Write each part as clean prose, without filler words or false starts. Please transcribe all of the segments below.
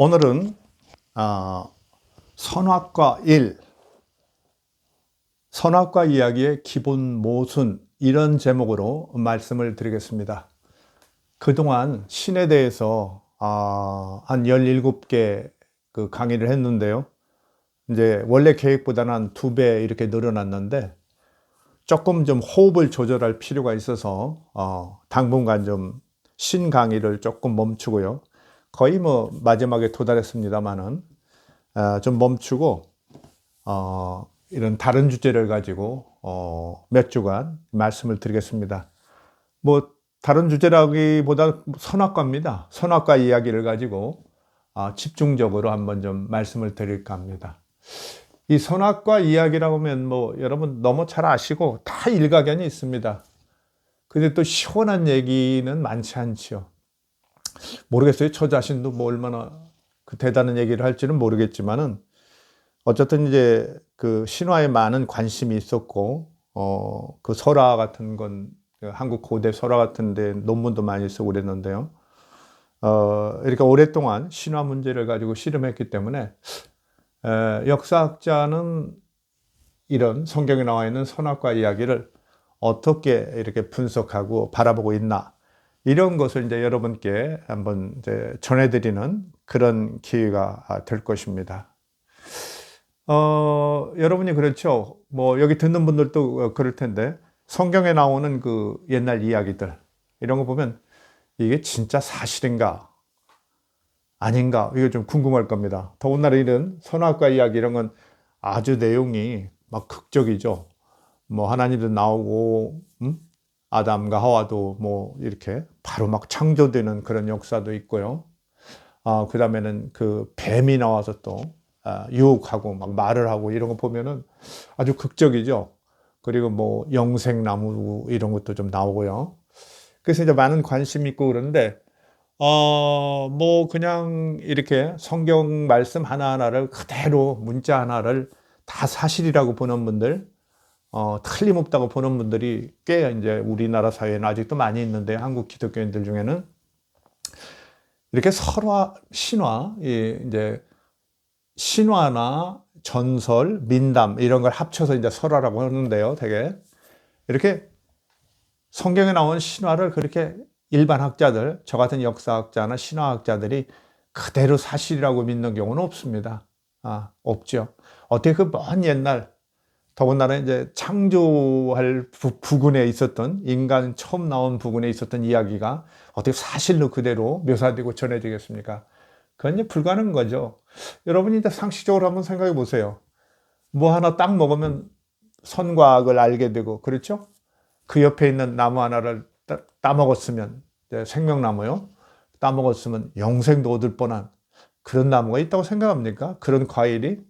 오늘은 선악과 1, 선악과 이야기의 기본 모순, 이런 제목으로 말씀을 드리겠습니다. 그동안 신에 대해서 한 17개 그 강의를 했는데요. 이제 원래 계획보다는 한 2배 이렇게 늘어났는데 조금 좀 호흡을 조절할 필요가 있어서 당분간 좀 신 강의를 조금 멈추고요. 거의 뭐 마지막에 도달했습니다만은 좀 멈추고 이런 다른 주제를 가지고 몇 주간 말씀을 드리겠습니다. 뭐 다른 주제라기보다 선악과입니다. 선악과 이야기를 가지고 집중적으로 한번 좀 말씀을 드릴까 합니다. 이 선악과 이야기라고 하면 뭐 여러분 너무 잘 아시고 다 일가견이 있습니다. 근데 또 시원한 얘기는 많지 않죠. 모르겠어요. 저 자신도 뭐 얼마나 그 대단한 얘기를 할지는 모르겠지만은 어쨌든 이제 그 신화에 많은 관심이 있었고 그 설화 같은 건 한국 고대 설화 같은 데 논문도 많이 쓰고 그랬는데요. 이렇게 오랫동안 신화 문제를 가지고 씨름했기 때문에 역사학자는 이런 성경에 나와 있는 선악과 이야기를 어떻게 이렇게 분석하고 바라보고 있나, 이런 것을 이제 여러분께 한번 이제 전해드리는 그런 기회가 될 것입니다. 여러분이 그렇죠. 뭐 여기 듣는 분들도 그럴 텐데 성경에 나오는 그 옛날 이야기들 이런 거 보면 이게 진짜 사실인가 아닌가, 이거 좀 궁금할 겁니다. 더군다나 이런 선악과 이야기 이런 건 아주 내용이 막 극적이죠. 뭐 하나님도 나오고 아담과 하와도 뭐 이렇게 바로 막 창조되는 그런 역사도 있고요. 그 다음에는 그 뱀이 나와서 또 유혹하고 막 말을 하고 이런 거 보면은 아주 극적이죠. 그리고 뭐 영생나무 이런 것도 좀 나오고요. 그래서 이제 많은 관심이 있고 그런데 뭐 그냥 이렇게 성경 말씀 하나하나를 그대로 문자 하나를 다 사실이라고 보는 분들, 틀림없다고 보는 분들이 꽤 이제 우리나라 사회에는 아직도 많이 있는데, 한국 기독교인들 중에는 이렇게 설화, 신화, 이제 신화나 전설, 민담 이런 걸 합쳐서 이제 설화라고 하는데요. 되게 이렇게 성경에 나온 신화를 그렇게 일반 학자들, 저 같은 역사학자나 신화학자들이 그대로 사실이라고 믿는 경우는 없습니다. 없죠. 어떻게 그 먼 옛날, 더군다나 이제 창조할 부근에 있었던, 인간 처음 나온 부근에 있었던 이야기가 어떻게 사실로 그대로 묘사되고 전해지겠습니까? 그건 이제 불가능한 거죠. 여러분이 이제 상식적으로 한번 생각해 보세요. 뭐 하나 딱 먹으면 선과 악을 알게 되고, 그렇죠? 그 옆에 있는 나무 하나를 따먹었으면, 생명나무요. 따먹었으면 영생도 얻을 뻔한 그런 나무가 있다고 생각합니까? 그런 과일이?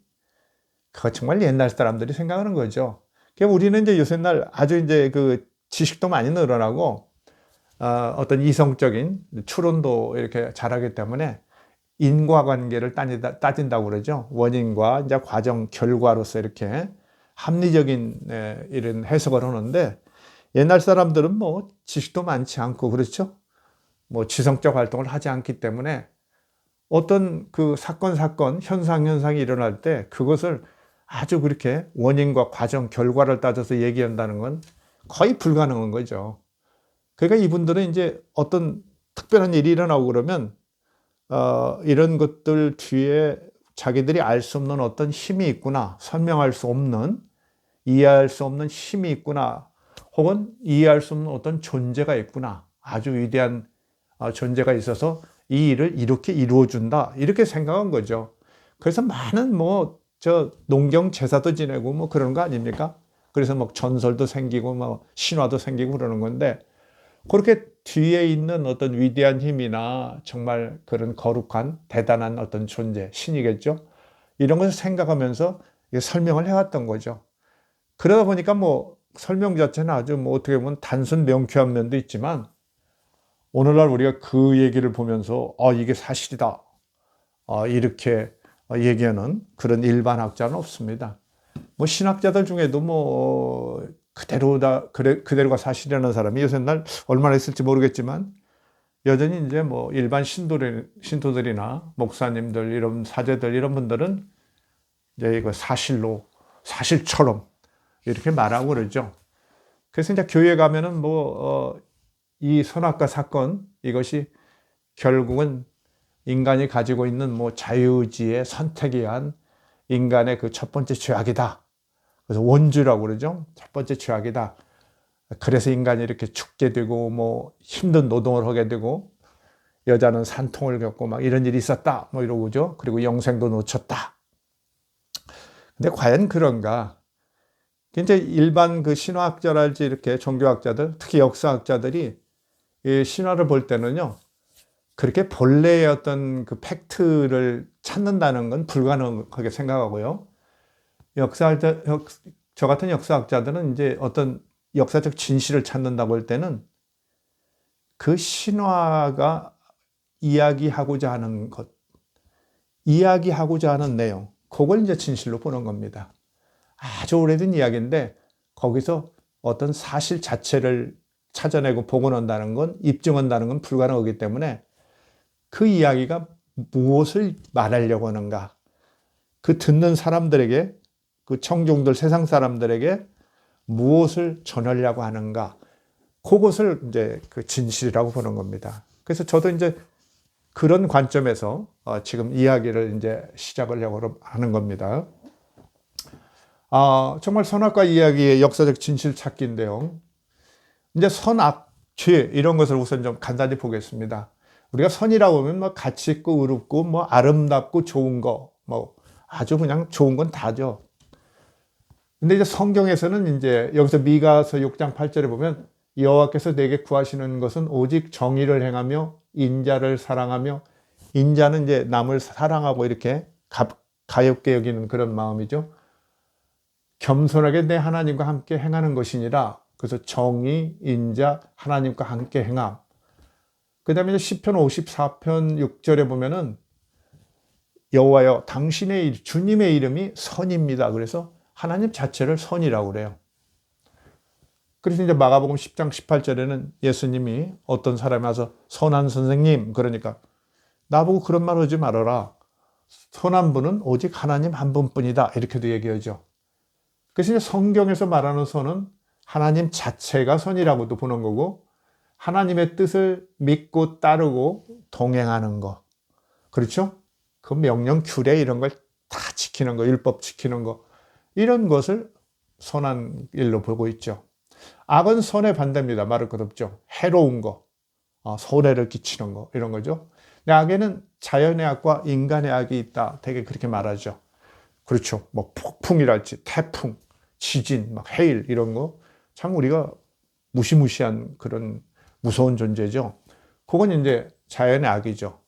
그거 정말 옛날 사람들이 생각하는 거죠. 그러니까 우리는 이제 요새날 아주 이제 그 지식도 많이 늘어나고, 어떤 이성적인 추론도 이렇게 잘하기 때문에 인과관계를 따진다고 그러죠. 원인과 이제 과정, 결과로서 이렇게 합리적인 이런 해석을 하는데, 옛날 사람들은 뭐 지식도 많지 않고 그렇죠. 뭐 지성적 활동을 하지 않기 때문에 어떤 그 사건, 현상이 일어날 때 그것을 아주 그렇게 원인과 과정, 결과를 따져서 얘기한다는 건 거의 불가능한 거죠. 그러니까 이분들은 이제 어떤 특별한 일이 일어나고 그러면 이런 것들 뒤에 자기들이 알 수 없는 어떤 힘이 있구나, 설명할 수 없는, 이해할 수 없는 힘이 있구나, 혹은 이해할 수 없는 어떤 존재가 있구나, 아주 위대한 존재가 있어서 이 일을 이렇게 이루어준다, 이렇게 생각한 거죠. 그래서 많은 뭐 저 농경 제사도 지내고 뭐 그런 거 아닙니까? 그래서 뭐 전설도 생기고 뭐 신화도 생기고 그러는 건데, 그렇게 뒤에 있는 어떤 위대한 힘이나 정말 그런 거룩한 대단한 어떤 존재, 신이겠죠? 이런 것을 생각하면서 설명을 해왔던 거죠. 그러다 보니까 뭐 설명 자체는 아주 뭐 어떻게 보면 단순 명쾌한 면도 있지만, 오늘날 우리가 그 얘기를 보면서 이게 사실이다, 이렇게 얘기하는 그런 일반 학자는 없습니다. 뭐 신학자들 중에도 뭐 그대로가 사실이라는 사람이 요새 날 얼마나 있을지 모르겠지만, 여전히 이제 뭐 일반 신도들이나 목사님들, 이런 사제들, 이런 분들은 이제 이거 사실처럼 이렇게 말하고 그러죠. 그래서 이제 교회 가면은 이 선악과 사건, 이것이 결국은 인간이 가지고 있는 뭐 자유의지의 선택에 의한 인간의 그 첫 번째 죄악이다. 그래서 원죄라고 그러죠. 첫 번째 죄악이다. 그래서 인간이 이렇게 죽게 되고 뭐 힘든 노동을 하게 되고 여자는 산통을 겪고 막 이런 일이 있었다. 뭐 이러고죠. 그리고 영생도 놓쳤다. 근데 과연 그런가? 이제 일반 그 신화학자랄지 이렇게 종교학자들, 특히 역사학자들이 이 신화를 볼 때는요, 그렇게 본래의 어떤 그 팩트를 찾는다는 건 불가능하게 생각하고요. 저 같은 역사학자들은 이제 어떤 역사적 진실을 찾는다고 할 때는 그 신화가 이야기하고자 하는 것, 이야기하고자 하는 내용, 그걸 이제 진실로 보는 겁니다. 아주 오래된 이야기인데 거기서 어떤 사실 자체를 찾아내고 복원한다는 건, 입증한다는 건 불가능하기 때문에 그 이야기가 무엇을 말하려고 하는가, 그 듣는 사람들에게, 그 청중들, 세상 사람들에게 무엇을 전하려고 하는가, 그것을 이제 그 진실이라고 보는 겁니다. 그래서 저도 이제 그런 관점에서 지금 이야기를 이제 시작을 하는 겁니다. 정말 선악과 이야기의 역사적 진실 찾기인데요. 이제 선악, 죄, 이런 것을 우선 좀 간단히 보겠습니다. 우리가 선이라고 하면 뭐 가치 있고 의롭고 뭐 아름답고 좋은 거, 뭐 아주 그냥 좋은 건 다죠. 근데 이제 성경에서는 이제 여기서 미가서 6장 8절에 보면 여호와께서 내게 구하시는 것은 오직 정의를 행하며 인자를 사랑하며, 인자는 이제 남을 사랑하고 이렇게 가엾게 여기는 그런 마음이죠. 겸손하게 내 하나님과 함께 행하는 것이니라. 그래서 정의, 인자, 하나님과 함께 행함. 그 다음에 시편 54편 6절에 보면은 여호와여 당신의 주님의 이름이 선입니다. 그래서 하나님 자체를 선이라고 그래요. 그래서 이제 마가복음 10장 18절에는 예수님이 어떤 사람이 와서 선한 선생님, 그러니까 나보고 그런 말 하지 말아라. 선한 분은 오직 하나님 한 분뿐이다. 이렇게도 얘기하죠. 그래서 이제 성경에서 말하는 선은 하나님 자체가 선이라고도 보는 거고, 하나님의 뜻을 믿고 따르고 동행하는 거. 그렇죠? 그 명령, 규례 이런 걸 다 지키는 거, 율법 지키는 거. 이런 것을 선한 일로 보고 있죠. 악은 선의 반대입니다. 말할 것 없죠. 해로운 거, 손해를 끼치는 거, 이런 거죠. 근데 악에는 자연의 악과 인간의 악이 있다. 되게 그렇게 말하죠. 그렇죠. 뭐 폭풍이랄지 태풍, 지진, 막 해일 이런 거 참 우리가 무시무시한 그런 무서운 존재죠. 그건 이제 자연의 악이죠.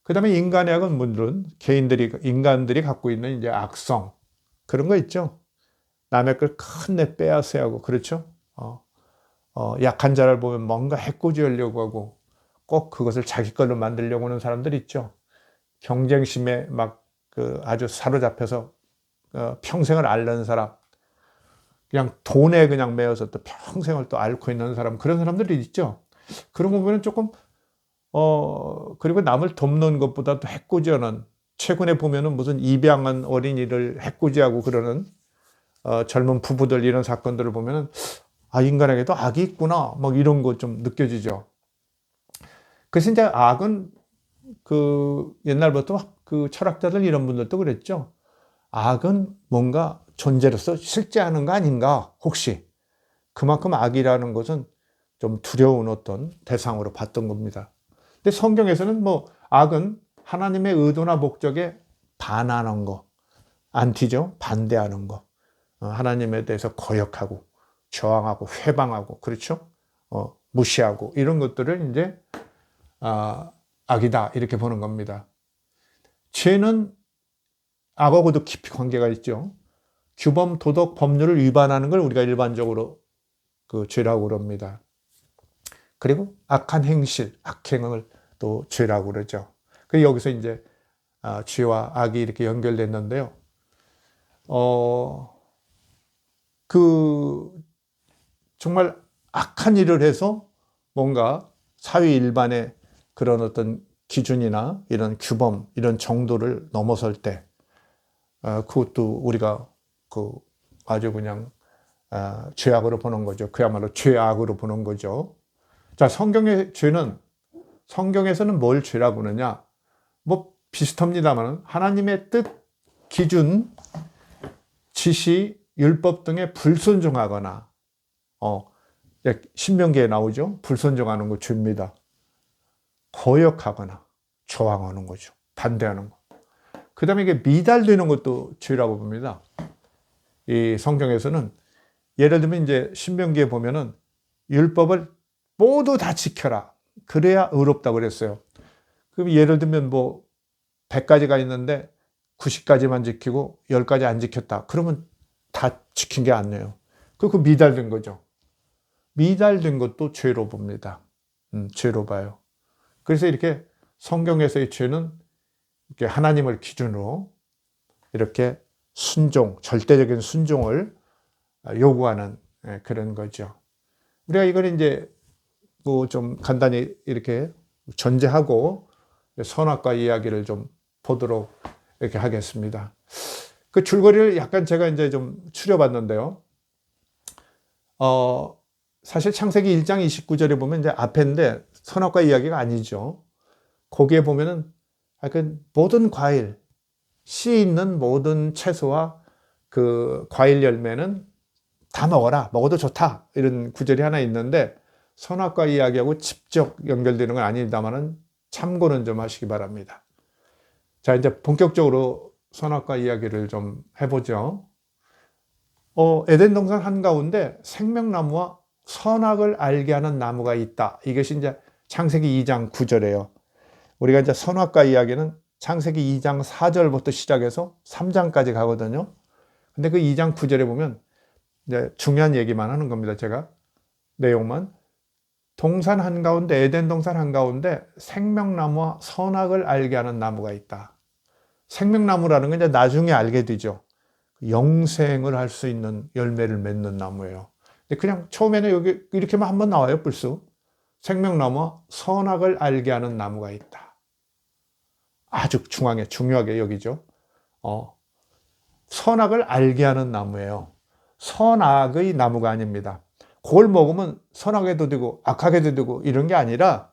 그 다음에 인간의 악은 물론 인간들이 갖고 있는 이제 악성, 그런 거 있죠. 남의 걸 큰내 빼앗아야 하고, 그렇죠. 약한 자를 보면 뭔가 해코지하려고 하고 꼭 그것을 자기 걸로 만들려고 하는 사람들 있죠. 경쟁심에 막 아주 사로잡혀서 평생을 앓는 사람, 그냥 돈에 그냥 매여서 또 평생을 또 앓고 있는 사람, 그런 사람들이 있죠. 그런 거 보면 조금 그리고 남을 돕는 것보다도 해코지하는, 최근에 보면은 무슨 입양한 어린이를 해코지하고 그러는 젊은 부부들, 이런 사건들을 보면은 인간에게도 악이 있구나, 막 이런 거 좀 느껴지죠. 그래서 이제 악은 옛날부터 그 철학자들 이런 분들도 그랬죠. 악은 뭔가 존재로서 실제하는 거 아닌가, 혹시. 그만큼 악이라는 것은 좀 두려운 어떤 대상으로 봤던 겁니다. 근데 성경에서는 뭐 악은 하나님의 의도나 목적에 반하는 거, 안티죠, 반대하는 거, 하나님에 대해서 거역하고 저항하고 회방하고, 그렇죠, 무시하고, 이런 것들을 이제 악이다, 이렇게 보는 겁니다. 죄는 악하고도 깊이 관계가 있죠. 규범, 도덕, 법률을 위반하는 걸 우리가 일반적으로 그 죄라고 그럽니다. 그리고 악한 행실, 악행을 또 죄라고 그러죠. 그래서 여기서 이제 죄와 악이 이렇게 연결됐는데요. 정말 악한 일을 해서 뭔가 사회 일반에 그런 어떤 기준이나 이런 규범, 이런 정도를 넘어설 때, 그것도 우리가 아주 그냥 죄악으로 보는 거죠. 그야말로 죄악으로 보는 거죠. 자, 성경의 죄는, 성경에서는 뭘 죄라고 하느냐? 뭐 비슷합니다만 하나님의 뜻, 기준, 지시, 율법 등에 불순종하거나, 신명기에 나오죠. 불순종하는 거 죄입니다. 거역하거나 저항하는 거죠. 반대하는 거. 그 다음에 이게 미달되는 것도 죄라고 봅니다. 이 성경에서는 예를 들면 이제 신명기에 보면은 율법을 모두 다 지켜라. 그래야 의롭다고 그랬어요. 그럼 예를 들면 뭐 100가지가 있는데 90가지만 지키고 10가지 안 지켰다. 그러면 다 지킨 게 아니에요. 그 미달된 거죠. 미달된 것도 죄로 봅니다. 죄로 봐요. 그래서 이렇게 성경에서의 죄는 이렇게 하나님을 기준으로 이렇게 순종, 절대적인 순종을 요구하는 그런 거죠. 우리가 이걸 이제 뭐 좀 간단히 이렇게 전제하고 선악과 이야기를 좀 보도록 이렇게 하겠습니다. 그 줄거리를 약간 제가 이제 좀 추려봤는데요. 사실 창세기 1장 29절에 보면 이제 앞에인데 선악과 이야기가 아니죠. 거기에 보면은 모든 과일, 씨 있는 모든 채소와 그 과일 열매는 다 먹어라. 먹어도 좋다. 이런 구절이 하나 있는데 선악과 이야기하고 직접 연결되는 건 아닙니다만은 참고는 좀 하시기 바랍니다. 자, 이제 본격적으로 선악과 이야기를 좀 해보죠. 에덴 동산 한가운데 생명나무와 선악을 알게 하는 나무가 있다. 이것이 이제 창세기 2장 9절이에요. 우리가 이제 선악과 이야기는 창세기 2장 4절부터 시작해서 3장까지 가거든요. 근데 그 2장 9절에 보면 이제 중요한 얘기만 하는 겁니다. 제가 내용만. 동산 한가운데, 에덴 동산 한가운데 생명나무와 선악을 알게 하는 나무가 있다. 생명나무라는 건 이제 나중에 알게 되죠. 영생을 할 수 있는 열매를 맺는 나무예요. 근데 그냥 처음에는 여기 이렇게만 한번 나와요, 불쑥. 생명나무와 선악을 알게 하는 나무가 있다. 아주 중요하게 여기죠. 선악을 알게 하는 나무예요. 선악의 나무가 아닙니다. 그걸 먹으면 선하게도 되고 악하게도 되고 이런 게 아니라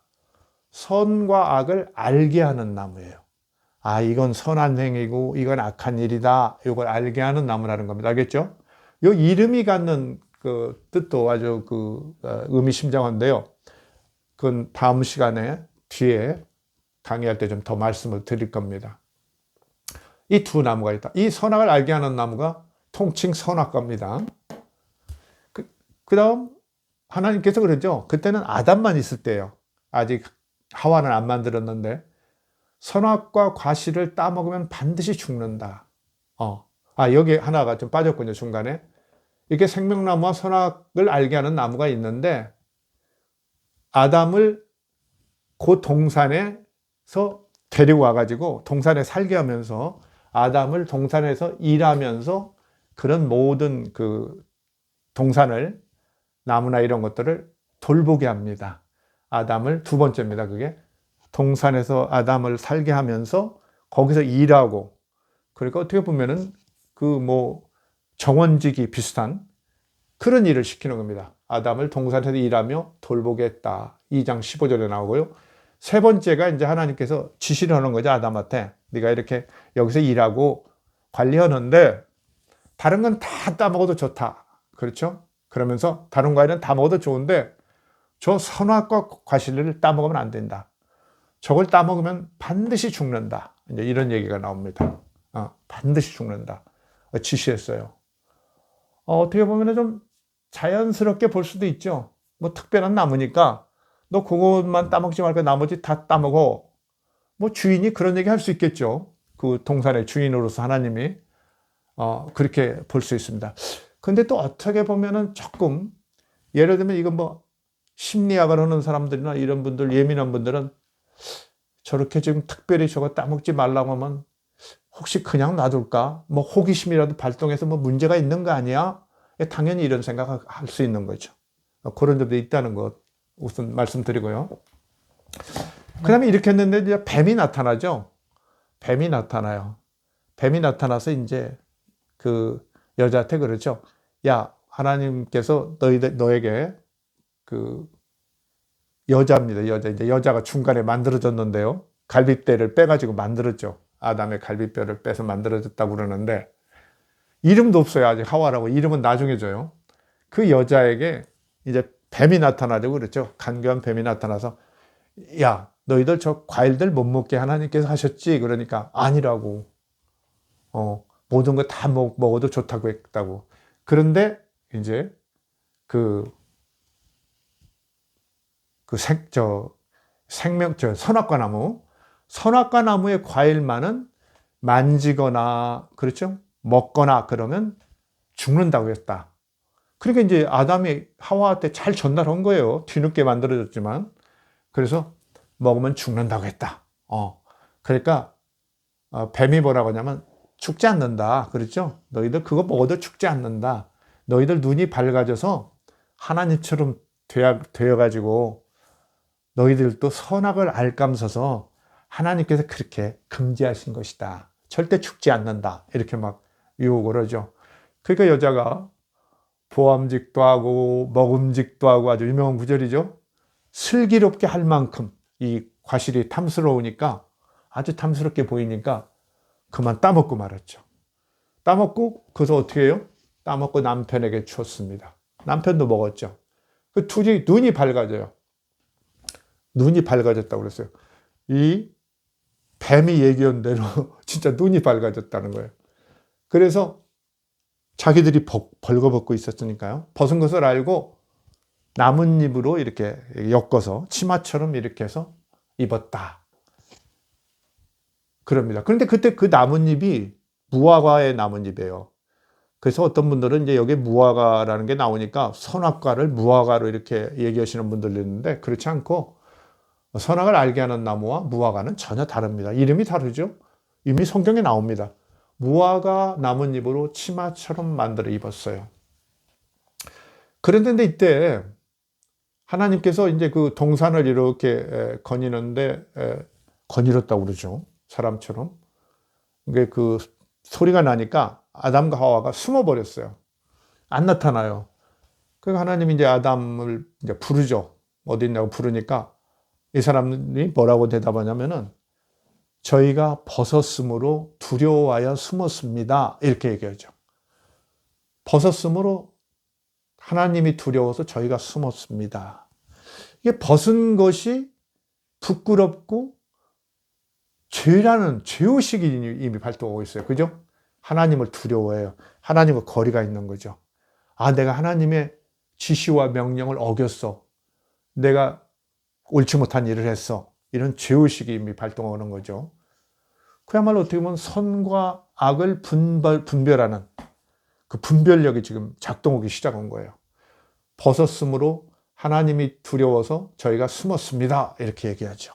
선과 악을 알게 하는 나무예요. 이건 선한 행위고 이건 악한 일이다. 이걸 알게 하는 나무라는 겁니다. 알겠죠? 이 이름이 갖는 그 뜻도 아주 의미심장한데요. 그건 다음 시간에 뒤에 강의할 때 좀 더 말씀을 드릴 겁니다. 이 두 나무가 있다. 이 선악을 알게 하는 나무가 통칭 선악과입니다. 그 다음 하나님께서 그러죠. 그때는 아담만 있을 때예요. 아직 하와는 안 만들었는데 선악과 과실을 따먹으면 반드시 죽는다. 여기 하나가 좀 빠졌군요, 중간에. 이렇게 생명나무와 선악을 알게 하는 나무가 있는데 아담을 그 동산에서 데리고 와가지고 동산에 살게 하면서 아담을 동산에서 일하면서 그런 모든 그 동산을 나무나 이런 것들을 돌보게 합니다. 아담을 두 번째입니다. 그게 동산에서 아담을 살게 하면서 거기서 일하고 그러니까 어떻게 보면은 정원지기 비슷한 그런 일을 시키는 겁니다. 아담을 동산에서 일하며 돌보겠다. 2장 15절에 나오고요. 세 번째가 이제 하나님께서 지시를 하는 거죠. 아담한테 네가 이렇게 여기서 일하고 관리하는데 다른 건 다 따먹어도 좋다. 그렇죠? 그러면서 다른 과일은 다 먹어도 좋은데 저 선악과 과실을 따먹으면 안 된다. 저걸 따먹으면 반드시 죽는다. 이제 이런 얘기가 나옵니다. 반드시 죽는다. 지시했어요. 어떻게 보면 좀 자연스럽게 볼 수도 있죠. 뭐 특별한 나무니까 너 그것만 따먹지 말고 나머지 다 따먹어. 뭐 주인이 그런 얘기 할 수 있겠죠. 그 동산의 주인으로서 하나님이 그렇게 볼 수 있습니다. 근데 또 어떻게 보면은 조금 예를 들면 이건 뭐 심리학을 하는 사람들이나 이런 분들 예민한 분들은 저렇게 지금 특별히 저거 따먹지 말라고 하면 혹시 그냥 놔둘까? 뭐 호기심이라도 발동해서 뭐 문제가 있는 거 아니야? 당연히 이런 생각을 할 수 있는 거죠. 그런 점도 있다는 것 우선 말씀드리고요. 그 다음에 이렇게 했는데 이제 뱀이 나타나죠. 뱀이 나타나요. 뱀이 나타나서 이제 그 여자한테 그러죠. 야, 하나님께서 너에게 그 여자입니다. 여자. 이제 여자가 중간에 만들어졌는데요. 갈비뼈를 빼가지고 만들었죠. 아담의 갈비뼈를 빼서 만들어졌다고 그러는데, 이름도 없어요. 아직 하와라고. 이름은 나중에 줘요. 그 여자에게 이제 뱀이 나타나려고 그랬죠. 간교한 뱀이 나타나서, 야, 너희들 저 과일들 못 먹게 하나님께서 하셨지? 그러니까 아니라고. 모든 거 다 먹어도 좋다고 했다고. 그런데 이제 선악과 나무의 과일만은 만지거나, 그렇죠? 먹거나 그러면 죽는다고 했다. 그러니까 이제 아담이 하와한테 잘 전달한 거예요. 뒤늦게 만들어졌지만. 그래서 먹으면 죽는다고 했다. 그러니까 뱀이 뭐라고 하냐면 죽지 않는다. 그렇죠? 너희들 그거 먹어도 죽지 않는다. 너희들 눈이 밝아져서 하나님처럼 되어가지고 너희들도 선악을 알감서서 하나님께서 그렇게 금지하신 것이다. 절대 죽지 않는다. 이렇게 막 유혹을 하죠. 그러니까 여자가 보암직도 하고 먹음직도 하고 아주 유명한 구절이죠. 슬기롭게 할 만큼 이 과실이 탐스러우니까, 아주 탐스럽게 보이니까 그만 따먹고 말았죠. 따먹고 그래서 어떻게 해요? 따먹고 남편에게 줬습니다. 남편도 먹었죠. 그 둘이 눈이 밝아져요. 눈이 밝아졌다고 그랬어요. 이 뱀이 얘기한 대로 진짜 눈이 밝아졌다는 거예요. 그래서 자기들이 벌거벗고 있었으니까요. 벗은 것을 알고 나뭇잎으로 이렇게 엮어서 치마처럼 이렇게 해서 입었다. 그럽니다. 그런데 그때 그 나뭇잎이 무화과의 나뭇잎이에요. 그래서 어떤 분들은 이제 여기 무화과라는 게 나오니까 선악과를 무화과로 이렇게 얘기하시는 분들도 있는데, 그렇지 않고 선악을 알게 하는 나무와 무화과는 전혀 다릅니다. 이름이 다르죠. 이미 성경에 나옵니다. 무화과 나뭇잎으로 치마처럼 만들어 입었어요. 그런데 이때 하나님께서 이제 그 동산을 이렇게 거니는데, 거닐었다고 그러죠. 사람처럼. 그 소리가 나니까 아담과 하와가 숨어버렸어요. 안 나타나요. 그러니까 하나님이 이제 아담을 이제 부르죠. 어디 있냐고 부르니까 이 사람이 뭐라고 대답하냐면은, 저희가 벗었으므로 두려워하여 숨었습니다. 이렇게 얘기하죠. 벗었으므로 하나님이 두려워서 저희가 숨었습니다. 이게 벗은 것이 부끄럽고 죄라는 죄의식이 이미 발동하고 있어요. 그죠? 하나님을 두려워해요. 하나님과 거리가 있는 거죠. 내가 하나님의 지시와 명령을 어겼어. 내가 옳지 못한 일을 했어. 이런 죄의식이 이미 발동하는 거죠. 그야말로 어떻게 보면 선과 악을 분별하는 그 분별력이 지금 작동하기 시작한 거예요. 벗었으므로 하나님이 두려워서 저희가 숨었습니다. 이렇게 얘기하죠.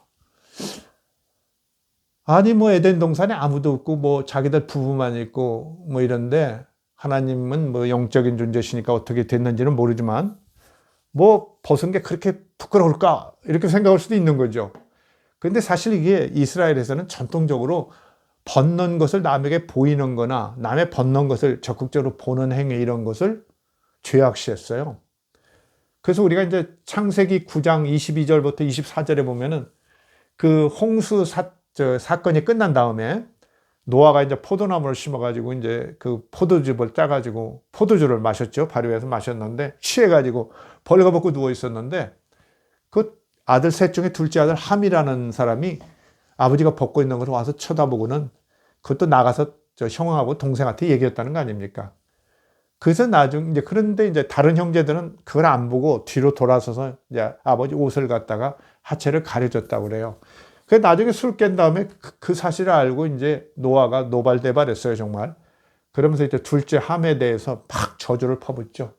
아니 뭐 에덴 동산에 아무도 없고 뭐 자기들 부부만 있고 뭐 이런데, 하나님은 뭐 영적인 존재시니까 어떻게 됐는지는 모르지만 뭐 벗은 게 그렇게 부끄러울까 이렇게 생각할 수도 있는 거죠. 그런데 사실 이게 이스라엘에서는 전통적으로 벗는 것을 남에게 보이는 거나 남의 벗는 것을 적극적으로 보는 행위, 이런 것을 죄악시했어요. 그래서 우리가 이제 창세기 9장 22절부터 24절에 보면은 그 홍수 사건이 끝난 다음에 노아가 이제 포도나무를 심어가지고 이제 그 포도즙을 짜가지고 포도주를 마셨죠. 발효해서 마셨는데 취해가지고 벌거벗고 누워 있었는데, 그 아들 셋 중에 둘째 아들 함이라는 사람이 아버지가 벗고 있는 것을 와서 쳐다보고는 그것도 나가서 저 형하고 동생한테 얘기했다는 거 아닙니까? 그래서 나중 이제, 그런데 이제 다른 형제들은 그걸 안 보고 뒤로 돌아서서 이제 아버지 옷을 갖다가 하체를 가려줬다고 그래요. 그 나중에 술 깬 다음에 그 사실을 알고 이제 노아가 노발대발했어요, 정말. 그러면서 이제 둘째 함에 대해서 막 저주를 퍼붓죠.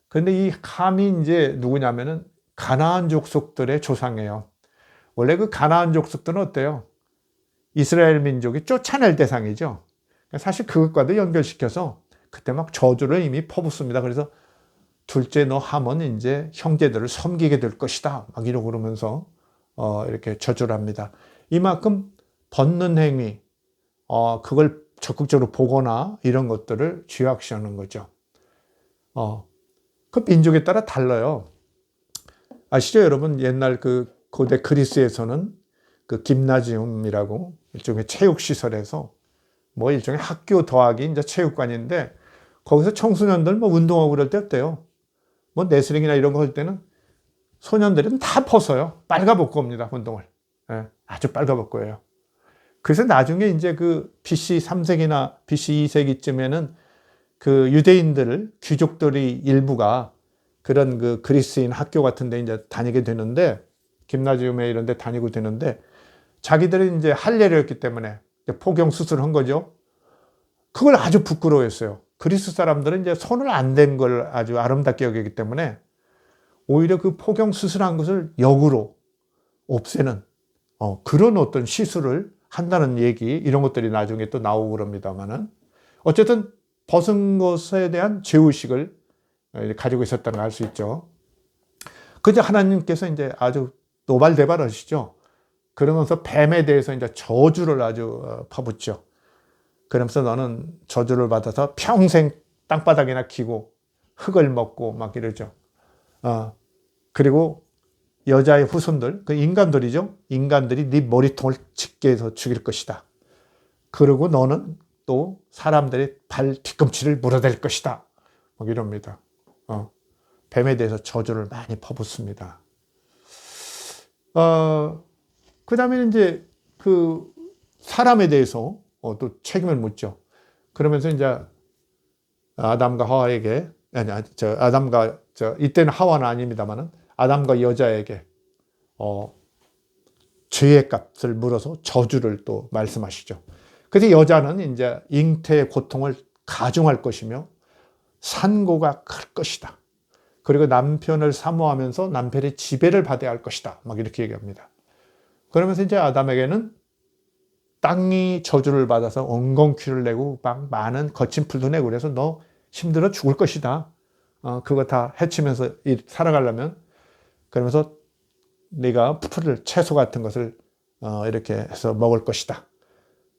그런데 이 함이 이제 누구냐면은 가나안 족속들의 조상이에요. 원래 그 가나안 족속들은 어때요? 이스라엘 민족이 쫓아낼 대상이죠. 사실 그것과도 연결시켜서 그때 막 저주를 이미 퍼붓습니다. 그래서 둘째 너 함은 이제 형제들을 섬기게 될 것이다. 막 이러고 그러면서 이렇게 저주를 합니다. 이만큼 벗는 행위, 그걸 적극적으로 보거나 이런 것들을 죄악시하는 거죠. 그 민족에 따라 달라요. 아시죠, 여러분? 옛날 그 고대 그리스에서는 그 김나지움이라고 일종의 체육시설에서 뭐 일종의 학교 더하기 이제 체육관인데 거기서 청소년들 뭐 운동하고 그럴 때 어때요? 뭐 레슬링이나 이런 거 할 때는 소년들은 다 벗어요. 빨가벗고 옵니다, 운동을. 예, 아주 빨가벗고예요. 그래서 나중에 이제 그 BC 3세기나 BC 2세기쯤에는 그 유대인들, 귀족들이 일부가 그런 그 그리스인 학교 같은 데 이제 다니게 되는데, 김나지움에 이런 데 다니고 되는데, 자기들이 이제 할례를 했기 때문에 포경 수술을 한 거죠. 그걸 아주 부끄러워했어요. 그리스 사람들은 이제 손을 안 댄 걸 아주 아름답게 여기기 때문에 오히려 그 포경 수술한 것을 역으로 없애는 그런 어떤 시술을 한다는 얘기, 이런 것들이 나중에 또 나오고 그럽니다만은 어쨌든 벗은 것에 대한 죄의식을 가지고 있었다는 걸 알 수 있죠. 그저 하나님께서 이제 아주 노발대발하시죠. 그러면서 뱀에 대해서 이제 저주를 아주 퍼붓죠. 그러면서 너는 저주를 받아서 평생 땅바닥이나 기고 흙을 먹고 막 이러죠. 그리고 여자의 후손들, 그 인간들이죠. 인간들이 네 머리통을 짙게 해서 죽일 것이다. 그리고 너는 또 사람들의 발 뒤꿈치를 물어댈 것이다. 막 이럽니다. 뱀에 대해서 저주를 많이 퍼붓습니다. 그 다음에 이제 그 사람에 대해서 또 책임을 묻죠. 그러면서 이제 아담과 하와에게, 이때는 하와는 아닙니다만은 아담과 여자에게 죄의 값을 물어서 저주를 또 말씀하시죠. 그래서 여자는 이제 잉태의 고통을 가중할 것이며 산고가 클 것이다. 그리고 남편을 사모하면서 남편의 지배를 받아야 할 것이다. 막 이렇게 얘기합니다. 그러면서 이제 아담에게는 땅이 저주를 받아서 엉겅퀴를 내고 막 많은 거친 풀도 내고 그래서 너 힘들어 죽을 것이다. 그거 다 헤치면서 살아가려면. 그러면서 네가 풀을, 채소 같은 것을 이렇게 해서 먹을 것이다.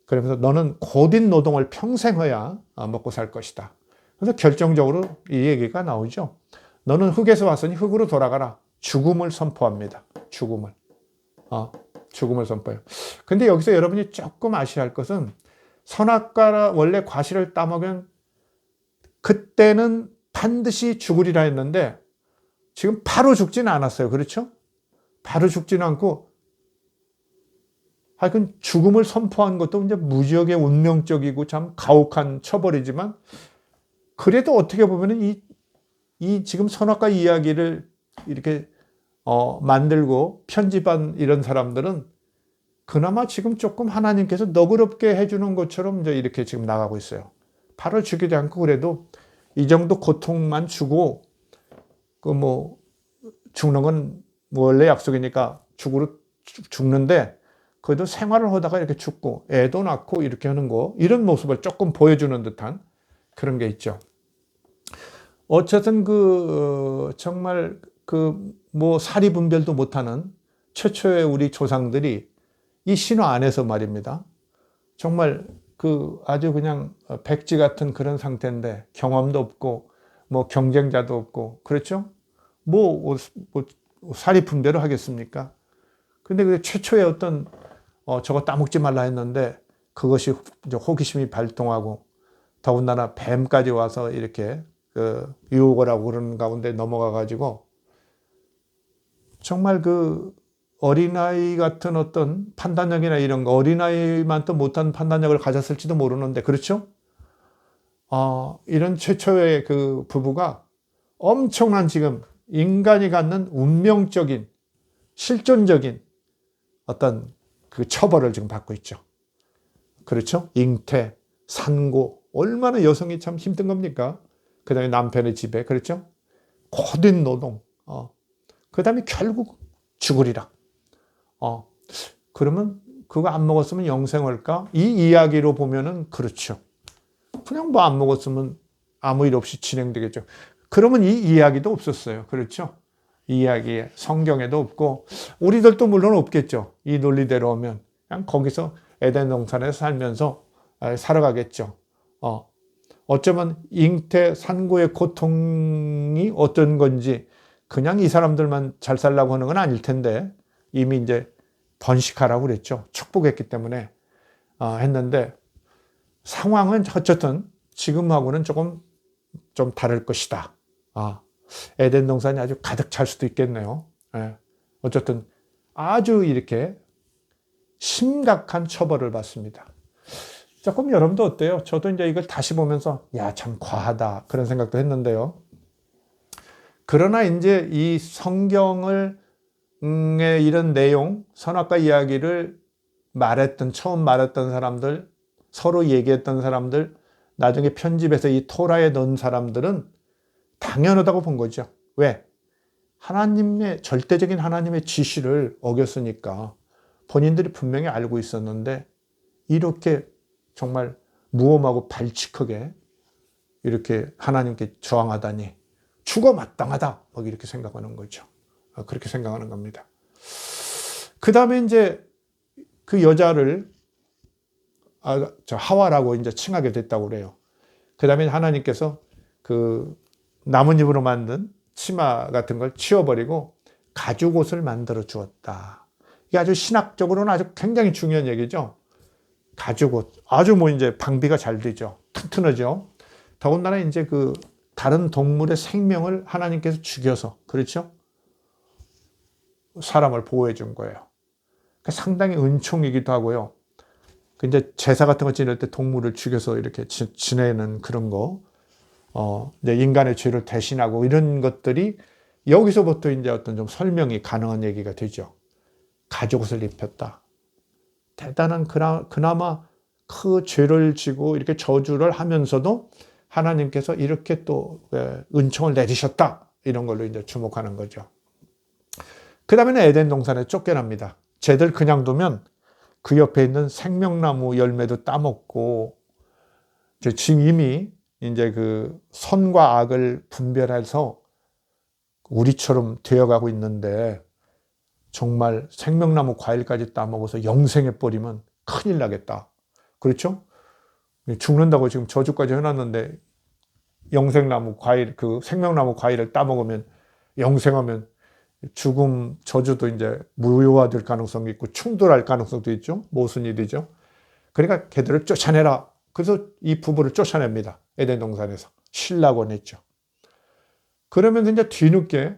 그러면서 너는 고된 노동을 평생 해야 먹고 살 것이다. 그래서 결정적으로 이 얘기가 나오죠. 너는 흙에서 왔으니 흙으로 돌아가라. 죽음을 선포합니다. 죽음을 선포해요. 근데 여기서 여러분이 조금 아셔야 할 것은 선악과라 원래 과실을 따먹으면 그때는 반드시 죽으리라 했는데 지금 바로 죽지는 않았어요. 그렇죠? 바로 죽지는 않고 하여튼 죽음을 선포한 것도 이제 무지하게 운명적이고 참 가혹한 처벌이지만 그래도 어떻게 보면은 이 지금 선악과 이야기를 이렇게 만들고 편집한 이런 사람들은 그나마 지금 조금 하나님께서 너그럽게 해주는 것처럼 이제 이렇게 지금 나가고 있어요. 바로 죽이지 않고 그래도 이 정도 고통만 주고 죽는 건 원래 약속이니까 죽는데 그래도 생활을 하다가 이렇게 죽고 애도 낳고 이렇게 하는 거, 이런 모습을 조금 보여주는 듯한 그런 게 있죠. 어쨌든 정말 사리 분별도 못하는 최초의 우리 조상들이 이 신화 안에서 말입니다. 정말 아주 그냥 백지 같은 그런 상태인데 경험도 없고 경쟁자도 없고 그렇죠? 사리 분별을 하겠습니까? 근데 그 최초의 어떤 저거 따먹지 말라 했는데 그것이 이제 호기심이 발동하고 더군다나 뱀까지 와서 이렇게 유혹을 하고 그러는 가운데 넘어가 가지고 정말 어린아이 같은 어떤 판단력이나 이런 거, 어린아이만 또 못한 판단력을 가졌을지도 모르는데, 그렇죠? 이런 최초의 그 부부가 엄청난 지금 인간이 갖는 운명적인, 실존적인 어떤 그 처벌을 지금 받고 있죠. 그렇죠? 잉태, 산고, 얼마나 여성이 참 힘든 겁니까? 그 다음에 남편의 지배, 그렇죠? 고된 노동, 그 다음에 결국 죽으리라. 그러면 그거 안 먹었으면 영생할까? 이 이야기로 보면은 그렇죠. 그냥 안 먹었으면 아무 일 없이 진행되겠죠. 그러면 이 이야기도 없었어요. 그렇죠? 이야기에 성경에도 없고 우리들도 물론 없겠죠. 이 논리대로 오면 그냥 거기서 에덴 동산에서 살면서 살아가겠죠. 어쩌면 잉태 산고의 고통이 어떤 건지 그냥 이 사람들만 잘 살라고 하는 건 아닐 텐데 이미 이제 번식하라고 그랬죠. 축복했기 때문에 했는데 상황은 어쨌든 지금하고는 조금 좀 다를 것이다. 에덴 동산이 아주 가득 찰 수도 있겠네요. 어쨌든 아주 이렇게 심각한 처벌을 받습니다. 조금 여러분도 어때요? 저도 이제 이걸 다시 보면서 야, 참 과하다 그런 생각도 했는데요. 그러나 이제 이 성경의 이런 내용, 선악과 이야기를 처음 말했던 사람들, 서로 얘기했던 사람들, 나중에 편집해서 이 토라에 넣은 사람들은 당연하다고 본 거죠. 왜? 절대적인 하나님의 지시를 어겼으니까 본인들이 분명히 알고 있었는데 이렇게 정말 무엄하고 발칙하게 이렇게 하나님께 저항하다니 죽어 마땅하다. 이렇게 생각하는 거죠. 그렇게 생각하는 겁니다. 그 다음에 이제 그 여자를 하와라고 이제 칭하게 됐다고 그래요. 그 다음에 하나님께서 그 나뭇잎으로 만든 치마 같은 걸 치워버리고 가죽옷을 만들어 주었다. 이게 아주 신학적으로는 아주 굉장히 중요한 얘기죠. 가죽옷. 아주 이제 방비가 잘 되죠. 튼튼하죠. 더군다나 이제 그 다른 동물의 생명을 하나님께서 죽여서, 그렇죠? 사람을 보호해 준 거예요. 그러니까 상당히 은총이기도 하고요. 이제 제사 같은 거 지낼 때 동물을 죽여서 이렇게 지내는 그런 거, 이제 인간의 죄를 대신하고 이런 것들이 여기서부터 이제 어떤 좀 설명이 가능한 얘기가 되죠. 가죽옷을 입혔다. 대단한 그나마 그 죄를 지고 이렇게 저주를 하면서도 하나님께서 이렇게 또 은총을 내리셨다. 이런 걸로 이제 주목하는 거죠. 그 다음에는 에덴 동산에 쫓겨납니다. 쟤들 그냥 두면 그 옆에 있는 생명나무 열매도 따먹고 지금 이미 이제 그 선과 악을 분별해서 우리처럼 되어가고 있는데 정말 생명나무 과일까지 따먹어서 영생해 버리면 큰일 나겠다. 그렇죠? 죽는다고 지금 저주까지 해놨는데 영생나무 과일, 그 생명나무 과일을 따먹으면 영생하면 죽음, 저주도 이제 무효화될 가능성이 있고 충돌할 가능성도 있죠. 무슨 일이죠? 그러니까 걔들을 쫓아내라. 그래서 이 부부를 쫓아냅니다. 에덴 동산에서. 쉬려고 했죠. 그러면서 이제 뒤늦게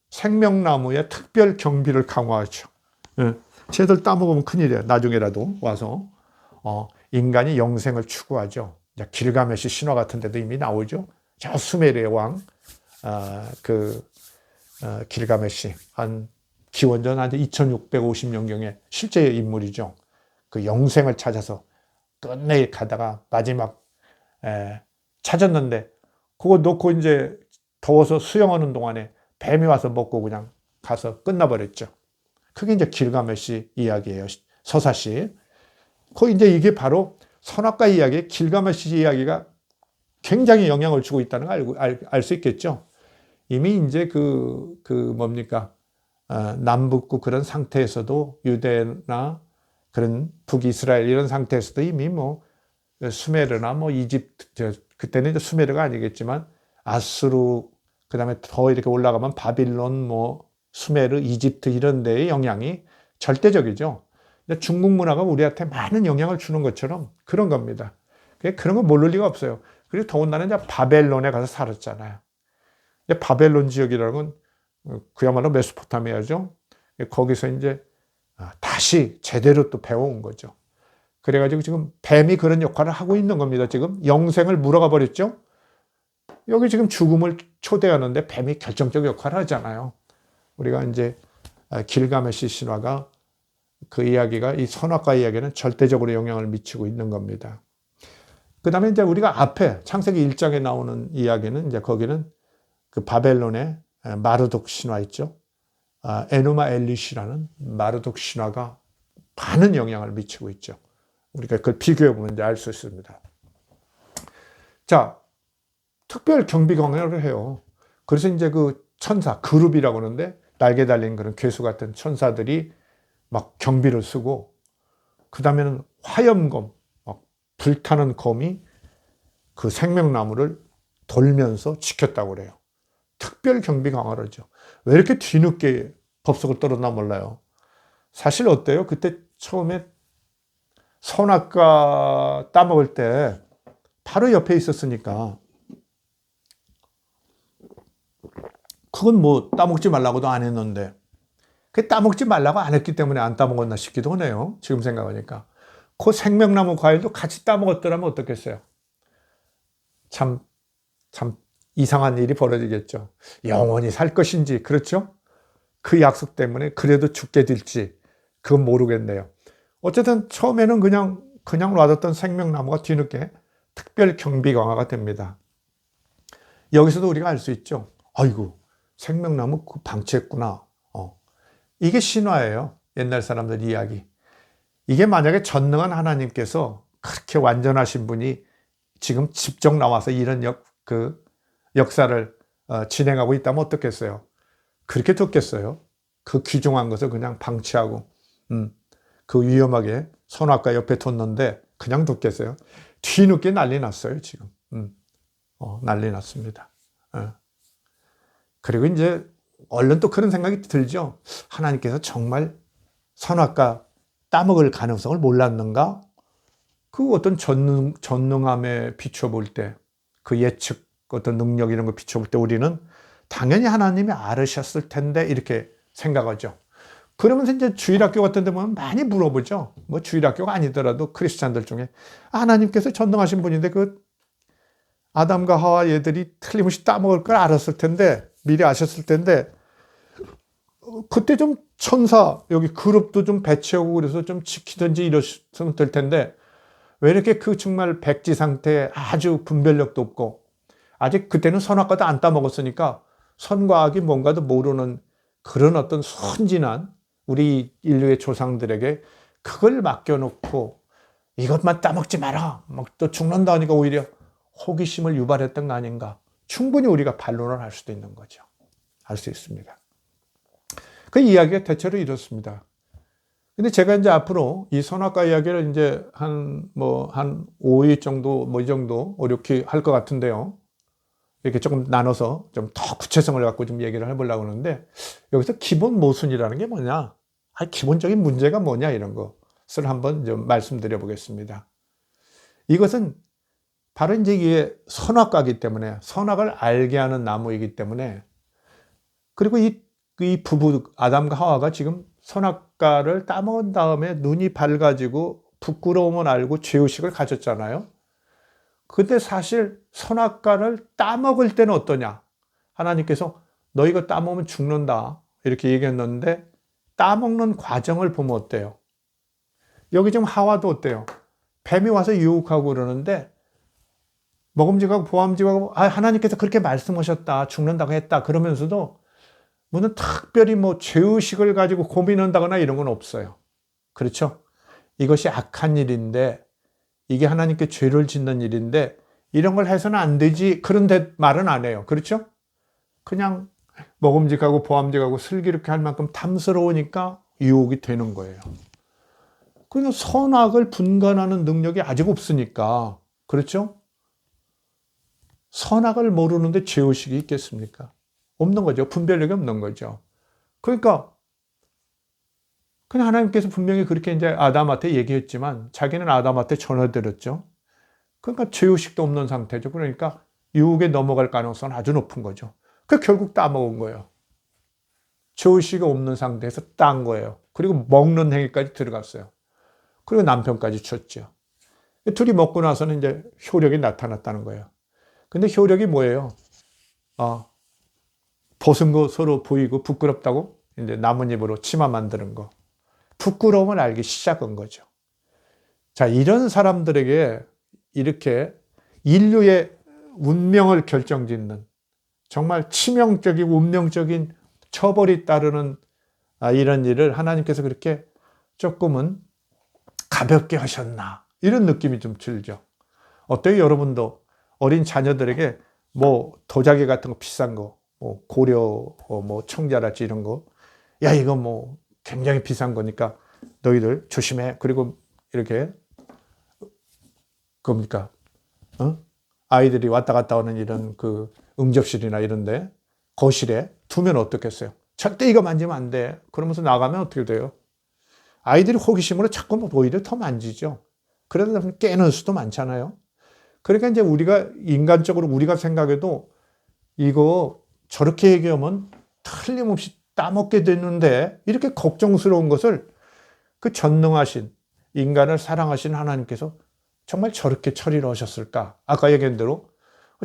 생명나무의 특별 경비를 강화하죠. 쟤들 따먹으면 큰일이에요. 나중에라도 와서. 인간이 영생을 추구하죠. 길가메시 신화 같은 데도 이미 나오죠. 저 수메르의 왕, 길가메시, 기원전 한 2650년경에 실제 인물이죠. 그 영생을 찾아서 끝내 가다가 마지막 찾았는데 그거 놓고 이제 더워서 수영하는 동안에 뱀이 와서 먹고 그냥 가서 끝나버렸죠. 그게 이제 길가메시 이야기예요. 서사시. 이제 이게 바로 선악과 이야기, 길가메시 이야기가 굉장히 영향을 주고 있다는 걸 알 수 있겠죠. 이미 이제 뭡니까? 남북구 그런 상태에서도 유대나 그런 북이스라엘 이런 상태에서도 이미 수메르나 이집트, 그때는 이제 수메르가 아니겠지만 아수르, 그 다음에 더 이렇게 올라가면 바빌론, 수메르, 이집트 이런 데의 영향이 절대적이죠. 중국 문화가 우리한테 많은 영향을 주는 것처럼 그런 겁니다. 그런 거 모를 리가 없어요. 그리고 더군다나 이제 바벨론에 가서 살았잖아요. 바벨론 지역이라는 건 그야말로 메소포타미아죠. 거기서 이제 다시 제대로 또 배워온 거죠. 그래가지고 지금 뱀이 그런 역할을 하고 있는 겁니다. 지금 영생을 물어가 버렸죠. 여기 지금 죽음을 초대하는데 뱀이 결정적 역할을 하잖아요. 우리가 이제 길가메시 신화가 그 이야기가 이 선악과 이야기는 절대적으로 영향을 미치고 있는 겁니다. 그 다음에 이제 우리가 앞에 창세기 1장에 나오는 이야기는 이제 거기는 그 바벨론의 마르독 신화 있죠. 에누마 엘리시라는 마르독 신화가 많은 영향을 미치고 있죠. 우리가 그걸 비교해 보면 이제 알 수 있습니다. 자, 특별 경비 강화를 해요. 그래서 이제 그 천사, 그룹이라고 하는데 날개 달린 그런 괴수 같은 천사들이 막 경비를 쓰고, 그 다음에는 화염검, 막 불타는 검이 그 생명나무를 돌면서 지켰다고 그래요. 특별 경비 강화를 하죠. 왜 이렇게 뒤늦게 법석을 떨었나 몰라요. 사실 어때요? 그때 처음에 선악과 따먹을 때 바로 옆에 있었으니까 그건 뭐 따먹지 말라고도 안 했는데, 그 따먹지 말라고 안 했기 때문에 안 따먹었나 싶기도 하네요. 지금 생각하니까. 그 생명나무 과일도 같이 따먹었더라면 어떻겠어요? 참 이상한 일이 벌어지겠죠. 영원히 살 것인지, 그렇죠? 그 약속 때문에 그래도 죽게 될지, 그건 모르겠네요. 어쨌든 처음에는 그냥 놔뒀던 생명나무가 뒤늦게 특별 경비 강화가 됩니다. 여기서도 우리가 알 수 있죠. 아이고, 생명나무 그 방치했구나. 이게 신화예요. 옛날 사람들 이야기. 이게 만약에 전능한 하나님께서 그렇게 완전하신 분이 지금 직접 나와서 이런 역사를 진행하고 있다면 어떻겠어요? 그렇게 뒀겠어요? 그 귀중한 것을 그냥 방치하고, 그 위험하게 선악과 옆에 뒀는데 그냥 뒀겠어요? 뒤늦게 난리 났어요, 지금. 난리 났습니다. 그리고 이제 얼른 또 그런 생각이 들죠. 하나님께서 정말 선악과 따먹을 가능성을 몰랐는가? 그 어떤 전능함에 비춰볼 때, 그 예측, 어떤 능력 이런 거 비춰볼 때 우리는 당연히 하나님이 알으셨을 텐데 이렇게 생각하죠. 그러면서 이제 주일학교 같은 데 보면 많이 물어보죠. 뭐 주일학교가 아니더라도 크리스찬들 중에 하나님께서 전능하신 분인데 그 아담과 하와 얘들이 틀림없이 따먹을 걸 알았을 텐데, 미리 아셨을 텐데, 그때 좀 천사, 여기 그룹도 좀 배치하고 그래서 좀 지키든지 이러시면 될 텐데, 왜 이렇게 그 정말 백지 상태에 아주 분별력도 없고, 아직 그때는 선악과도 안 따먹었으니까 선과 악이 뭔가도 모르는 그런 어떤 순진한 우리 인류의 조상들에게 그걸 맡겨놓고 이것만 따먹지 마라, 막 또 죽는다 하니까 오히려 호기심을 유발했던 거 아닌가. 충분히 우리가 반론을 할 수도 있는 거죠. 할 수 있습니다. 그 이야기가 대체로 이렇습니다. 근데 제가 이제 앞으로 이 선악과 이야기를 이제 한 5회 정도, 이 정도, 5, 6회 할 것 같은데요. 이렇게 조금 나눠서 좀 더 구체성을 갖고 좀 얘기를 해보려고 하는데, 여기서 기본 모순이라는 게 뭐냐? 기본적인 문제가 뭐냐? 이런 것을 한번 좀 말씀드려 보겠습니다. 이것은 바로 이제 이게 선악과이기 때문에, 선악을 알게 하는 나무이기 때문에, 그리고 이 부부 아담과 하와가 지금 선악과를 따먹은 다음에 눈이 밝아지고 부끄러움을 알고 죄의식을 가졌잖아요. 근데 사실 선악과를 따먹을 때는 어떠냐? 하나님께서 너 이거 따먹으면 죽는다 이렇게 얘기했는데, 따먹는 과정을 보면 어때요? 여기 지금 하와도 어때요? 뱀이 와서 유혹하고 그러는데 먹음직하고 보암직하고 하나님께서 그렇게 말씀하셨다, 죽는다고 했다 그러면서도 무슨 특별히 뭐 죄의식을 가지고 고민한다거나 이런 건 없어요. 그렇죠? 이것이 악한 일인데, 이게 하나님께 죄를 짓는 일인데 이런 걸 해서는 안 되지, 그런 말은 안 해요. 그렇죠? 그냥 먹음직하고 보암직하고 슬기롭게 할 만큼 탐스러우니까 유혹이 되는 거예요. 그냥 선악을 분간하는 능력이 아직 없으니까. 그렇죠? 선악을 모르는데 죄의식이 있겠습니까? 없는 거죠. 분별력이 없는 거죠. 그러니까 그냥 하나님께서 분명히 그렇게 이제 아담한테 얘기했지만 자기는 아담한테 전해드렸죠. 그러니까 죄의식도 없는 상태죠. 그러니까 유혹에 넘어갈 가능성은 아주 높은 거죠. 그 결국 따먹은 거예요. 죄의식이 없는 상태에서 딴 거예요. 그리고 먹는 행위까지 들어갔어요. 그리고 남편까지 쳤죠. 둘이 먹고 나서는 이제 효력이 나타났다는 거예요. 근데 효력이 뭐예요? 벗은 거 서로 보이고 부끄럽다고 이제 나뭇잎으로 치마 만드는 거. 부끄러움을 알기 시작한 거죠. 자, 이런 사람들에게 이렇게 인류의 운명을 결정짓는 정말 치명적이고 운명적인 처벌이 따르는 이런 일을 하나님께서 그렇게 조금은 가볍게 하셨나, 이런 느낌이 좀 들죠. 어때요? 여러분도 어린 자녀들에게 뭐 도자기 같은 거 비싼 거 고려 뭐 청자랄지 이런 거, 야 이거 뭐 굉장히 비싼 거니까 너희들 조심해. 그리고 이렇게 겁니까? 아이들이 왔다 갔다 하는 이런 그 응접실이나 이런데 거실에 두면 어떻겠어요? 절대 이거 만지면 안 돼. 그러면서 나가면 어떻게 돼요? 아이들이 호기심으로 자꾸 오히려 더 만지죠. 그러다 보면 깨는 수도 많잖아요. 그러니까 이제 우리가 인간적으로 우리가 생각해도 이거 저렇게 얘기하면 틀림없이 따먹게 되는데 이렇게 걱정스러운 것을 그 전능하신 인간을 사랑하신 하나님께서 정말 저렇게 처리를 하셨을까? 아까 얘기한 대로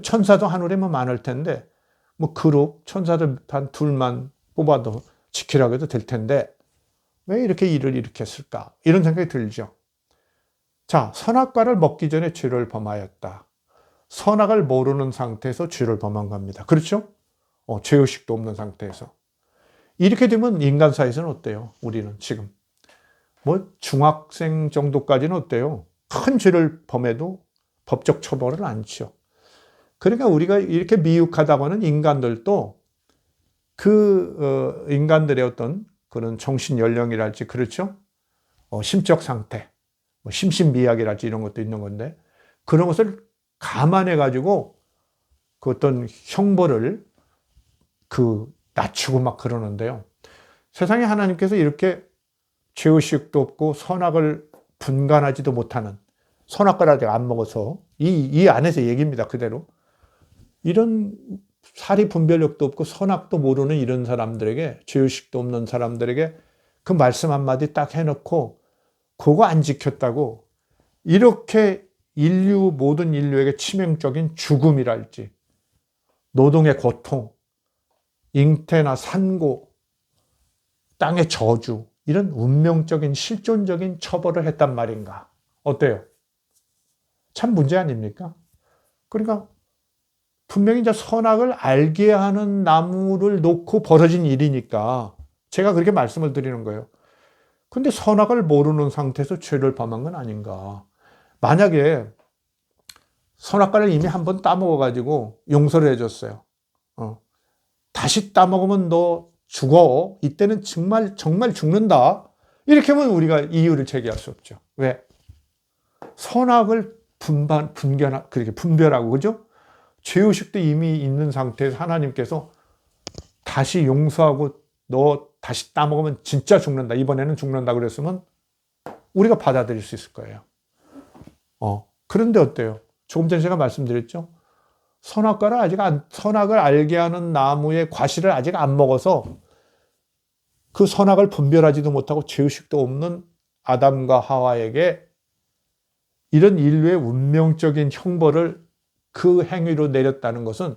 천사도 하늘에 뭐 많을 텐데 뭐 그룹 천사들 한 둘만 뽑아도 지키라고 해도 될 텐데 왜 이렇게 일을 일으켰을까? 이런 생각이 들죠. 자, 선악과를 먹기 전에 죄를 범하였다. 선악을 모르는 상태에서 죄를 범한 겁니다. 그렇죠? 죄의식도 없는 상태에서. 이렇게 되면 인간 사이에서는 어때요? 우리는 지금. 뭐 중학생 정도까지는 어때요? 큰 죄를 범해도 법적 처벌을 안 치죠. 그러니까 우리가 이렇게 미혹하다고 하는 인간들도 인간들의 어떤 그런 정신 연령이랄지 그렇죠? 심적 상태, 뭐 심신미약이랄지 이런 것도 있는 건데 그런 것을 감안해 가지고 그 어떤 형벌을 낮추고 막 그러는데요. 세상에 하나님께서 이렇게 죄의식도 없고 선악을 분간하지도 못하는 선악과를 아직 안 먹어서 이 안에서 얘기입니다. 그대로. 이런 사리 분별력도 없고 선악도 모르는 이런 사람들에게 죄의식도 없는 사람들에게 그 말씀 한마디 딱 해놓고 그거 안 지켰다고 이렇게 모든 인류에게 치명적인 죽음이랄지 노동의 고통, 잉태나 산고, 땅의 저주 이런 운명적인 실존적인 처벌을 했단 말인가? 어때요? 참 문제 아닙니까? 그러니까 분명히 이제 선악을 알게 하는 나무를 놓고 벌어진 일이니까 제가 그렇게 말씀을 드리는 거예요. 근데 선악을 모르는 상태에서 죄를 범한 건 아닌가? 만약에 선악과를 이미 한번 따먹어가지고 용서를 해줬어요. 다시 따먹으면 너 죽어. 이때는 정말 죽는다. 이렇게 하면 우리가 이유를 제기할 수 없죠. 왜? 선악을 그렇게 분별하고, 그죠? 죄의식도 이미 있는 상태에서 하나님께서 다시 용서하고 너 다시 따먹으면 진짜 죽는다. 이번에는 죽는다. 그랬으면 우리가 받아들일 수 있을 거예요. 그런데 어때요? 조금 전에 제가 말씀드렸죠? 선악을 알게 하는 나무의 과실을 아직 안 먹어서 그 선악을 분별하지도 못하고 죄의식도 없는 아담과 하와에게 이런 인류의 운명적인 형벌을 그 행위로 내렸다는 것은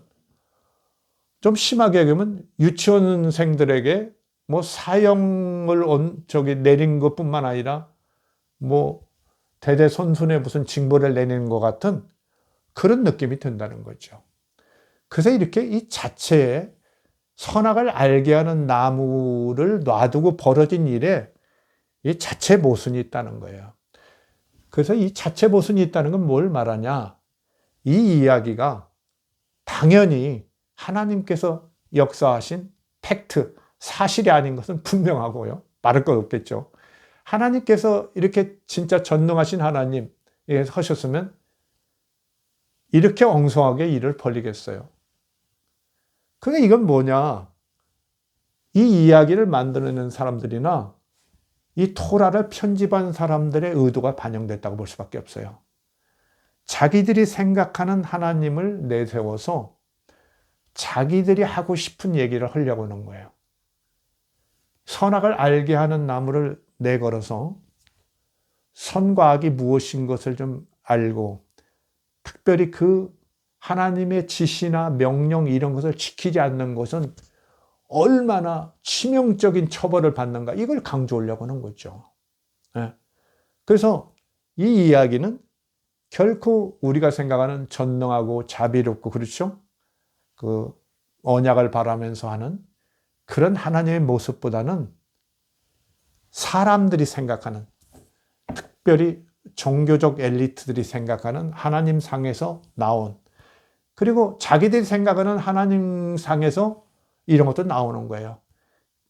좀 심하게 얘기하면 유치원생들에게 뭐 사형을 내린 것뿐만 아니라 뭐 대대손손에 무슨 징벌을 내리는 것 같은 그런 느낌이 든다는 거죠. 그래서 이렇게 이 자체에 선악을 알게 하는 나무를 놔두고 벌어진 일에 이 자체 모순이 있다는 거예요. 그래서 이 자체 모순이 있다는 건 뭘 말하냐? 이 이야기가 당연히 하나님께서 역사하신 팩트, 사실이 아닌 것은 분명하고요. 말할 것 없겠죠. 하나님께서 이렇게 진짜 전능하신 하나님 하셨으면 이렇게 엉성하게 일을 벌리겠어요. 그러니까 이건 뭐냐? 이 이야기를 만들어낸 사람들이나 이 토라를 편집한 사람들의 의도가 반영됐다고 볼 수밖에 없어요. 자기들이 생각하는 하나님을 내세워서 자기들이 하고 싶은 얘기를 하려고 하는 거예요. 선악을 알게 하는 나무를 내걸어서 선과 악이 무엇인 것을 좀 알고 특별히 그 하나님의 지시나 명령 이런 것을 지키지 않는 것은 얼마나 치명적인 처벌을 받는가 이걸 강조하려고 하는 거죠. 그래서 이 이야기는 결코 우리가 생각하는 전능하고 자비롭고 그렇죠? 그 언약을 바라면서 하는 그런 하나님의 모습보다는 사람들이 생각하는 특별히 종교적 엘리트들이 생각하는 하나님 상에서 나온 그리고 자기들이 생각하는 하나님 상에서 이런 것도 나오는 거예요.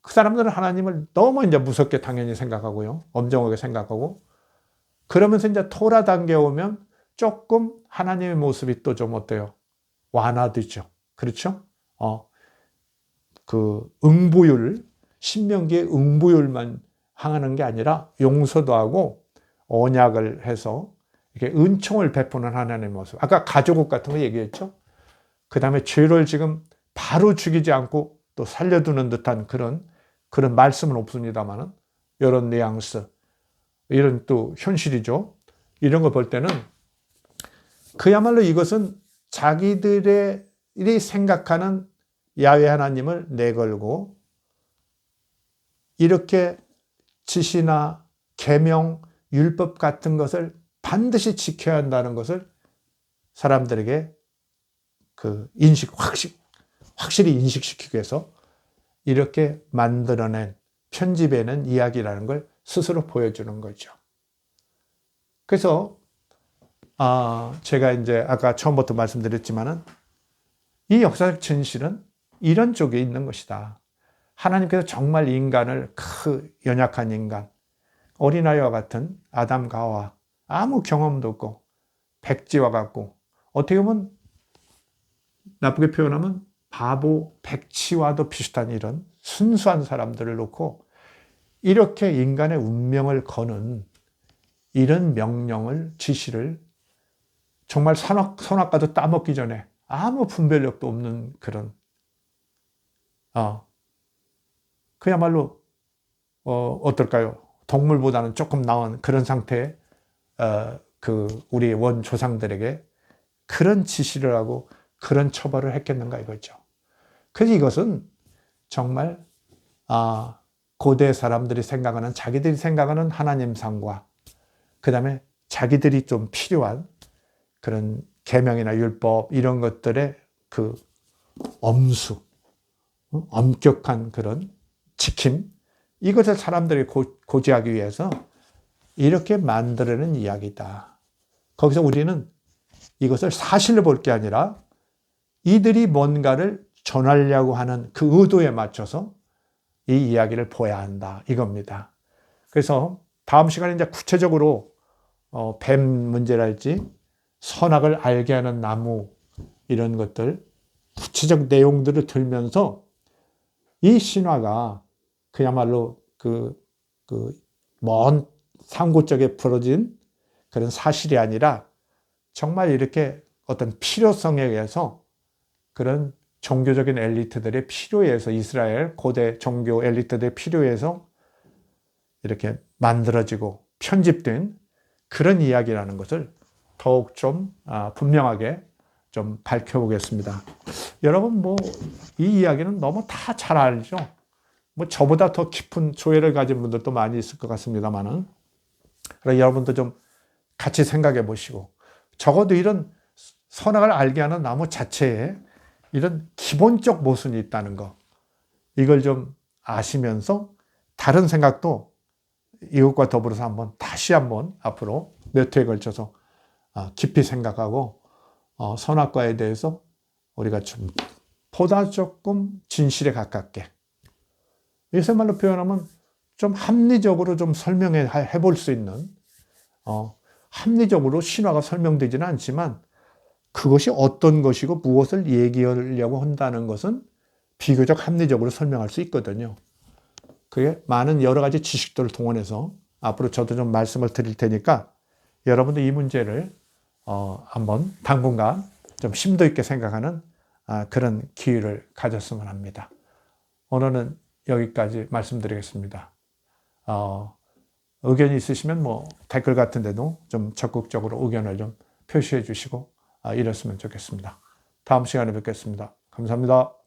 그 사람들은 하나님을 너무 이제 무섭게 당연히 생각하고요. 엄정하게 생각하고. 그러면서 이제 토라 단계에 오면 조금 하나님의 모습이 또 좀 어때요? 완화되죠. 그렇죠? 그 응보율, 신명기의 응보율만 향하는 게 아니라 용서도 하고 언약을 해서 이렇게 은총을 베푸는 하나님의 모습. 아까 가족옷 같은 거 얘기했죠? 그 다음에 죄를 지금 바로 죽이지 않고 또 살려두는 듯한 그런 말씀은 없습니다만은 이런 뉘앙스, 이런 또 현실이죠. 이런 거 볼 때는 그야말로 이것은 자기들이 생각하는 야훼 하나님을 내걸고 이렇게 지시나 계명, 율법 같은 것을 반드시 지켜야 한다는 것을 사람들에게 그 확실히 인식시키기 위해서 이렇게 만들어낸, 편집해낸 이야기라는 걸 스스로 보여주는 거죠. 그래서 제가 이제 아까 처음부터 말씀드렸지만은 이 역사적 진실은 이런 쪽에 있는 것이다. 하나님께서 정말 인간을 연약한 인간, 어린아이와 같은 아담과 하와, 아무 경험도 없고 백지와 같고 어떻게 보면 나쁘게 표현하면 바보 백치와도 비슷한 이런 순수한 사람들을 놓고 이렇게 인간의 운명을 거는 이런 명령을, 지시를 정말 선악과도 따먹기 전에 아무 분별력도 없는 그런 그야말로 어떨까요? 동물보다는 조금 나은 그런 상태의 우리 원 조상들에게 그런 지시를 하고 그런 처벌을 했겠는가 이거죠. 그래서 이것은 정말 고대 사람들이 생각하는, 자기들이 생각하는 하나님상과 그 다음에 자기들이 좀 필요한 그런 계명이나 율법 이런 것들의 그 엄수, 엄격한 그런 지킴, 이것을 사람들이 고지하기 위해서 이렇게 만들어낸 이야기다. 거기서 우리는 이것을 사실로 볼 게 아니라 이들이 뭔가를 전하려고 하는 그 의도에 맞춰서 이 이야기를 보아야 한다. 이겁니다. 그래서 다음 시간에 이제 구체적으로 뱀 문제랄지 선악을 알게 하는 나무 이런 것들 구체적 내용들을 들면서 이 신화가 그야말로 먼 상고 쪽에 벌어진 그런 사실이 아니라 정말 이렇게 어떤 필요성에 의해서 그런 종교적인 엘리트들의 필요에 의해서 이스라엘 고대 종교 엘리트들의 필요에 의해서 이렇게 만들어지고 편집된 그런 이야기라는 것을 더욱 좀 분명하게 좀 밝혀보겠습니다. 여러분 이 이야기는 너무 다 잘 알죠. 저보다 더 깊은 조예를 가진 분들도 많이 있을 것 같습니다만은 여러분도 좀 같이 생각해 보시고 적어도 이런 선악을 알게 하는 나무 자체에 이런 기본적 모순이 있다는 거 이걸 좀 아시면서 다른 생각도 이것과 더불어서 다시 한번 앞으로 몇 회에 걸쳐서 깊이 생각하고 선악과에 대해서 우리가 좀 보다 조금 진실에 가깝게 요새 말로 표현하면 좀 합리적으로 좀 설명해 볼 수 있는 합리적으로 신화가 설명되지는 않지만 그것이 어떤 것이고 무엇을 얘기하려고 한다는 것은 비교적 합리적으로 설명할 수 있거든요. 그게 많은 여러 가지 지식들을 동원해서 앞으로 저도 좀 말씀을 드릴 테니까 여러분도 이 문제를 한번 당분간 좀 심도 있게 생각하는 그런 기회를 가졌으면 합니다. 오늘은 여기까지 말씀드리겠습니다. 의견이 있으시면 댓글 같은 데도 좀 적극적으로 의견을 좀 표시해 주시고 이랬으면 좋겠습니다. 다음 시간에 뵙겠습니다. 감사합니다.